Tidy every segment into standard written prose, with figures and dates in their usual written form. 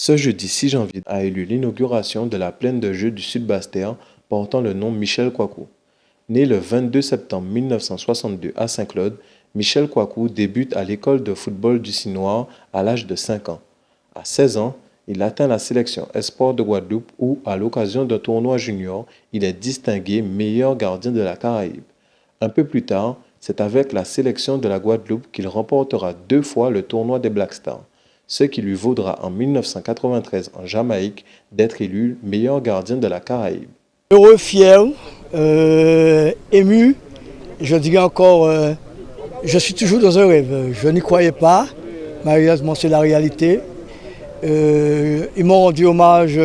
Ce jeudi 6 janvier a eu lieu l'inauguration de la plaine de jeu du Sud-Bastère portant le nom Michel Kouakou. Né le 22 septembre 1962 à Saint-Claude, Michel Kouakou débute à l'école de football du Cinoir à l'âge de 5 ans. À 16 ans, il atteint la sélection Espoir de Guadeloupe où, à l'occasion d'un tournoi junior, il est distingué meilleur gardien de la Caraïbe. Un peu plus tard, c'est avec la sélection de la Guadeloupe qu'il remportera 2 fois le tournoi des Black Stars, ce qui lui vaudra en 1993 en Jamaïque d'être élu meilleur gardien de la Caraïbe. Heureux, fier, ému, je dirais encore, je suis toujours dans un rêve. Je n'y croyais pas, malheureusement c'est la réalité. Ils m'ont rendu hommage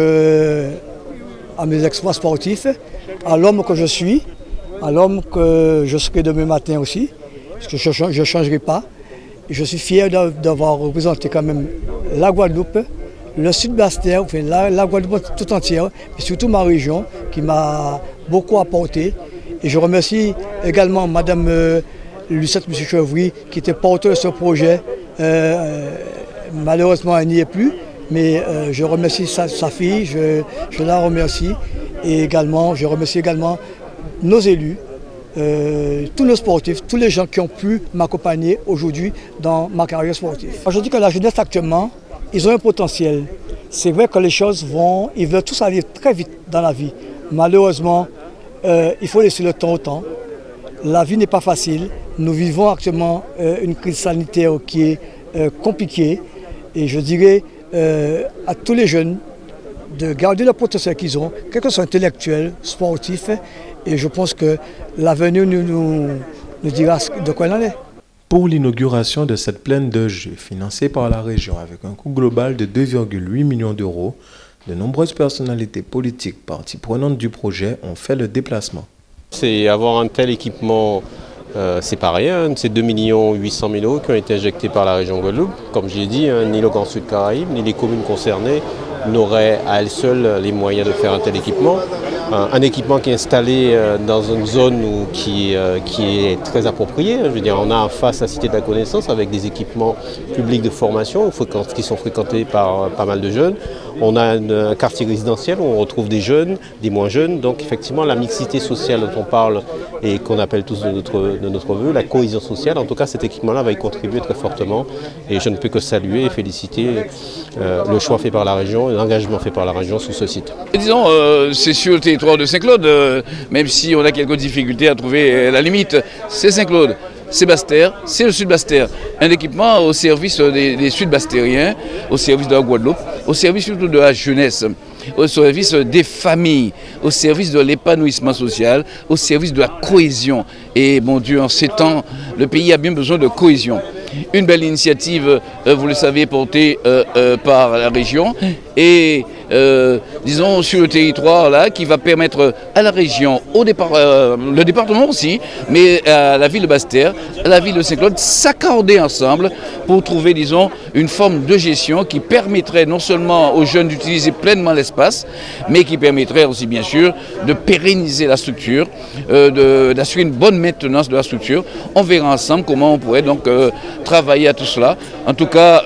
à mes exploits sportifs, à l'homme que je suis, à l'homme que je serai demain matin aussi, parce que je ne changerai pas. Je suis fier d'avoir représenté quand même la Guadeloupe, le Sud-Bastère, enfin la Guadeloupe tout entière, et surtout ma région qui m'a beaucoup apporté. Et je remercie également Madame Lucette Chevry qui était porteur de ce projet. Malheureusement, elle n'y est plus, mais je remercie sa fille, je la remercie. Et également, je remercie également nos élus, tous nos sportifs, tous les gens qui ont pu m'accompagner aujourd'hui dans ma carrière sportive. Je dis que la jeunesse actuellement, ils ont un potentiel. C'est vrai que les choses ils veulent tous aller très vite dans la vie. Malheureusement, il faut laisser le temps au temps. La vie n'est pas facile. Nous vivons actuellement une crise sanitaire qui est compliquée. Et je dirais à tous les jeunes de garder le potentiel qu'ils ont, quel que soit intellectuel, sportif. Et je pense que l'avenir nous dira de quoi il en est. Pour l'inauguration de cette plaine de jeu financée par la région avec un coût global de 2,8 millions d'euros, de nombreuses personnalités politiques parties prenantes du projet ont fait le déplacement. C'est avoir un tel équipement, c'est pas rien, c'est 2 800 000 euros qui ont été injectés par la région Guadeloupe. Comme je l'ai dit, ni le Grand Sud Caraïbe, ni les communes concernées n'auraient à elles seules les moyens de faire un tel équipement. Un équipement qui est installé dans une zone qui est très appropriée. Je veux dire, on a en face la Cité de la Connaissance avec des équipements publics de formation qui sont fréquentés par pas mal de jeunes. On a un quartier résidentiel où on retrouve des jeunes, des moins jeunes. Donc effectivement, la mixité sociale dont on parle et qu'on appelle tous de notre vœu, la cohésion sociale, en tout cas cet équipement-là va y contribuer très fortement. Et je ne peux que saluer et féliciter le choix fait par la région, l'engagement fait par la région sur ce site. Disons, c'est sur le territoire de Saint-Claude, même si on a quelques difficultés à trouver la limite, c'est Saint-Claude. C'est Bastère, c'est le Sud-Bastère. Un équipement au service des Sud-Bastériens, au service de la Guadeloupe, au service surtout de la jeunesse, au service des familles, au service de l'épanouissement social, au service de la cohésion. Et bon Dieu, en ces temps, le pays a bien besoin de cohésion. Une belle initiative, vous le savez, portée par la région et disons sur le territoire là, qui va permettre à la région, le département aussi, mais à la ville de Bastère, à la ville de Saint-Claude, s'accorder ensemble pour trouver, disons, une forme de gestion qui permettrait non seulement aux jeunes d'utiliser pleinement l'espace, mais qui permettrait aussi bien sûr de pérenniser la structure, d'assurer une bonne maintenance de la structure. On verra ensemble comment on pourrait donc travailler à tout cela. En tout cas,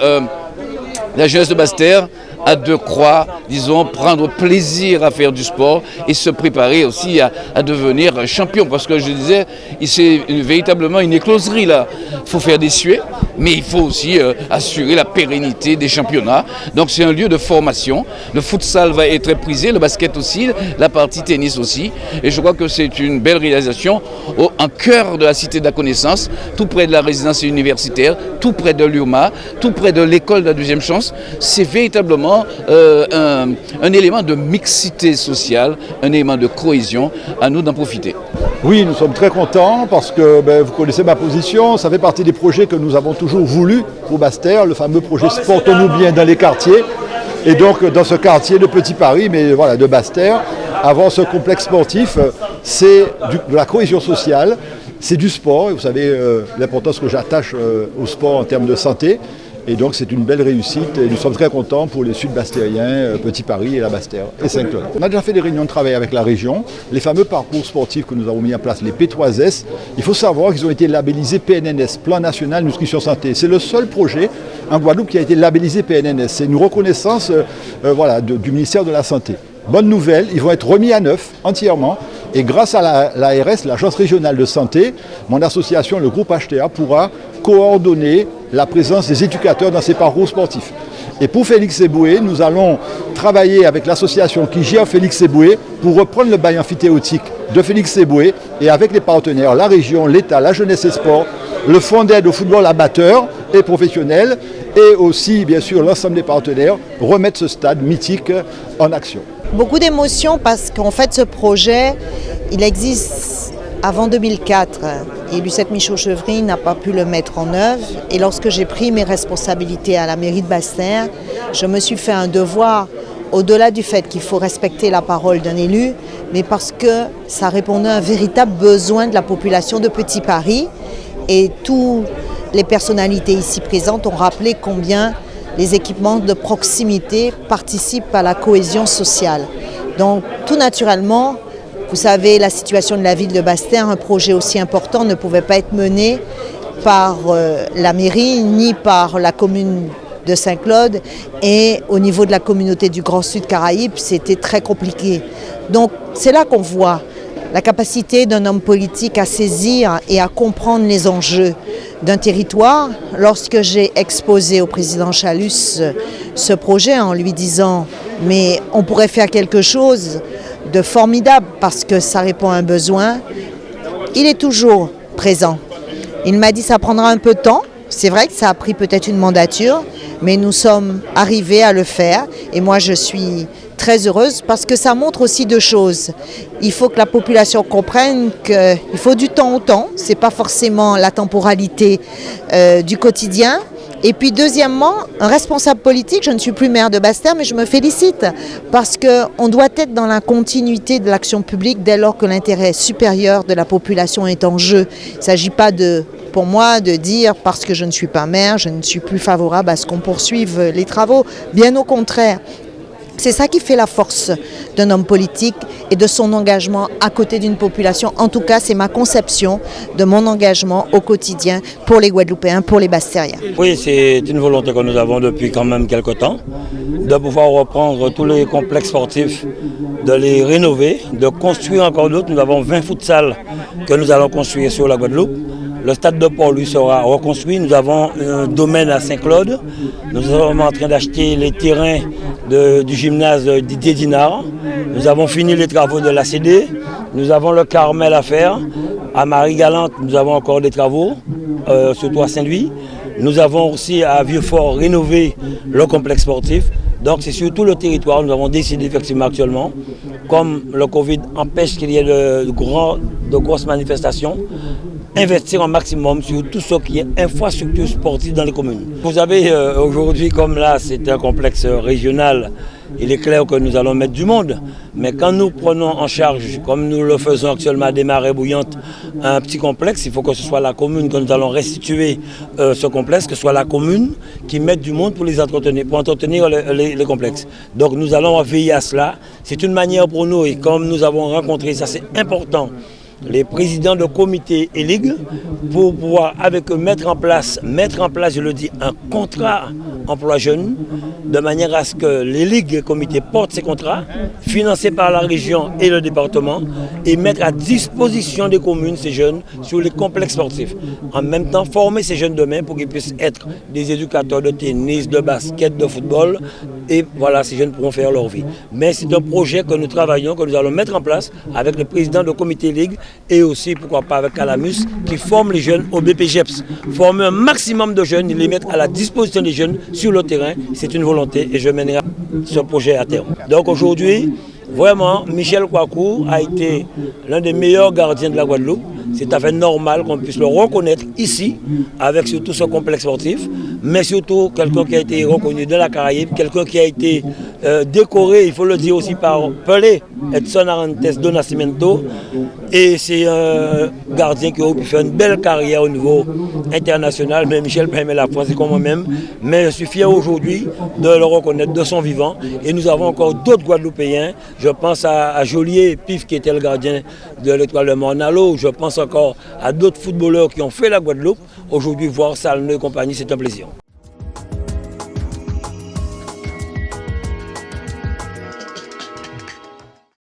la jeunesse de Bastère a de quoi, disons, prendre plaisir à faire du sport et se préparer aussi à devenir champion. Parce que je disais, c'est véritablement une écloserie là. Il faut faire des suées, mais il faut aussi assurer la pérennité des championnats. Donc c'est un lieu de formation. Le futsal va être prisé, le basket aussi, la partie tennis aussi. Et je crois que c'est une belle réalisation en cœur de la Cité de la Connaissance, tout près de la résidence universitaire, tout près de l'URMA, tout près de l'école de la deuxième chance. C'est véritablement un élément de mixité sociale, un élément de cohésion, à nous d'en profiter. Oui, nous sommes très contents parce que vous connaissez ma position, ça fait partie des projets que nous avons toujours voulu pour Bastère, le fameux projet Portons-nous bien dans les quartiers. Et donc dans ce quartier de Petit Paris, mais voilà, de Bastère, avant ce complexe sportif, c'est de la cohésion sociale, c'est du sport, et vous savez l'importance que j'attache au sport en termes de santé. Et donc c'est une belle réussite et nous sommes très contents pour les Sud-Bastériens, Petit Paris et la Basse-Terre et Saint-Claude. On a déjà fait des réunions de travail avec la région. Les fameux parcours sportifs que nous avons mis en place, les P3S, il faut savoir qu'ils ont été labellisés PNNS, Plan National Nutrition Santé. C'est le seul projet en Guadeloupe qui a été labellisé PNNS. C'est une reconnaissance du ministère de la Santé. Bonne nouvelle, ils vont être remis à neuf entièrement. Et grâce à l'ARS, l'Agence régionale de santé, mon association, le groupe HTA, pourra coordonner la présence des éducateurs dans ces parcours sportifs. Et pour Félix Eboué, nous allons travailler avec l'association qui gère Félix Eboué pour reprendre le bail amphithéotique de Félix Eboué et avec les partenaires, la région, l'État, la jeunesse et sport, le fonds d'aide au football amateur et professionnel et aussi, bien sûr, l'ensemble des partenaires, remettre ce stade mythique en action. Beaucoup d'émotions parce qu'en fait ce projet, il existe avant 2004 et Lucette Michaud-Chevry n'a pas pu le mettre en œuvre. Et lorsque j'ai pris mes responsabilités à la mairie de Basse-Terre, je me suis fait un devoir, au-delà du fait qu'il faut respecter la parole d'un élu, mais parce que ça répondait à un véritable besoin de la population de Petit Paris. Et toutes les personnalités ici présentes ont rappelé combien les équipements de proximité participent à la cohésion sociale. Donc tout naturellement, vous savez, la situation de la ville de Basse-Terre, un projet aussi important ne pouvait pas être mené par la mairie ni par la commune de Saint-Claude. Et au niveau de la communauté du Grand Sud Caraïbes, c'était très compliqué. Donc c'est là qu'on voit la capacité d'un homme politique à saisir et à comprendre les enjeux d'un territoire. Lorsque j'ai exposé au président Chalus ce projet en lui disant « mais on pourrait faire quelque chose de formidable parce que ça répond à un besoin », il est toujours présent. Il m'a dit « ça prendra un peu de temps ». C'est vrai que ça a pris peut-être une mandature, mais nous sommes arrivés à le faire et moi je suis très heureuse parce que ça montre aussi deux choses. Il faut que la population comprenne qu'il faut du temps au temps, ce n'est pas forcément la temporalité du quotidien. Et puis deuxièmement, un responsable politique, je ne suis plus maire de Basse-Terre, mais je me félicite parce qu'on doit être dans la continuité de l'action publique dès lors que l'intérêt supérieur de la population est en jeu. Il ne s'agit pas pour moi de dire parce que je ne suis pas maire, je ne suis plus favorable à ce qu'on poursuive les travaux. Bien au contraire. C'est ça qui fait la force d'un homme politique et de son engagement à côté d'une population. En tout cas, c'est ma conception de mon engagement au quotidien pour les Guadeloupéens, pour les Basse-Terriens. Oui, c'est une volonté que nous avons depuis quand même quelque temps, de pouvoir reprendre tous les complexes sportifs, de les rénover, de construire encore d'autres. Nous avons 20 futsal que nous allons construire sur la Guadeloupe. Le stade de Port, lui, sera reconstruit. Nous avons un domaine à Saint-Claude. Nous sommes en train d'acheter les terrains du gymnase Didier Dinard. Nous avons fini les travaux de l'ACD. Nous avons le Carmel à faire. À Marie-Galante, nous avons encore des travaux, surtout à Saint-Louis. Nous avons aussi à Vieux-Fort rénové le complexe sportif. Donc c'est sur tout le territoire, nous avons décidé effectivement actuellement, comme le Covid empêche qu'il y ait de grosses manifestations, investir un maximum sur tout ce qui est infrastructure sportive dans les communes. Vous savez, aujourd'hui, comme là, c'est un complexe régional, il est clair que nous allons mettre du monde. Mais quand nous prenons en charge, comme nous le faisons actuellement à des marées bouillantes, un petit complexe, il faut que ce soit la commune que nous allons restituer ce complexe, que ce soit la commune qui mette du monde pour les entretenir, pour entretenir les complexes. Donc nous allons veiller à cela. C'est une manière pour nous, et comme nous avons rencontré, ça c'est important, les présidents de comités et ligues pour pouvoir avec eux mettre en place, je le dis, un contrat emploi jeune, de manière à ce que les ligues et comités portent ces contrats, financés par la région et le département, et mettre à disposition des communes ces jeunes sur les complexes sportifs. En même temps, former ces jeunes demain pour qu'ils puissent être des éducateurs de tennis, de basket, de football, et voilà, ces jeunes pourront faire leur vie. Mais c'est un projet que nous travaillons, que nous allons mettre en place avec le président de comité ligue et aussi, pourquoi pas, avec Calamus, qui forme les jeunes au BPGEPS. Former un maximum de jeunes et les mettre à la disposition des jeunes sur le terrain, c'est une volonté et je mènerai ce projet à terme. Donc aujourd'hui, vraiment, Michel Kouakou a été l'un des meilleurs gardiens de la Guadeloupe. C'est tout à fait normal qu'on puisse le reconnaître ici, avec surtout ce complexe sportif. mais surtout quelqu'un qui a été reconnu de la Caraïbe, quelqu'un qui a été décoré, il faut le dire aussi, par Pelé, Edson Arantes do Nascimento. Et c'est un gardien qui a pu faire une belle carrière au niveau international. Mais Michel permet la France, c'est comme moi-même. Mais je suis fier aujourd'hui de le reconnaître de son vivant. Et nous avons encore d'autres Guadeloupéens. Je pense à Joliet Pif, qui était le gardien de l'Étoile de Mornalo. Je pense encore à d'autres footballeurs qui ont fait la Guadeloupe. Aujourd'hui, voir Salne et compagnie, c'est un plaisir.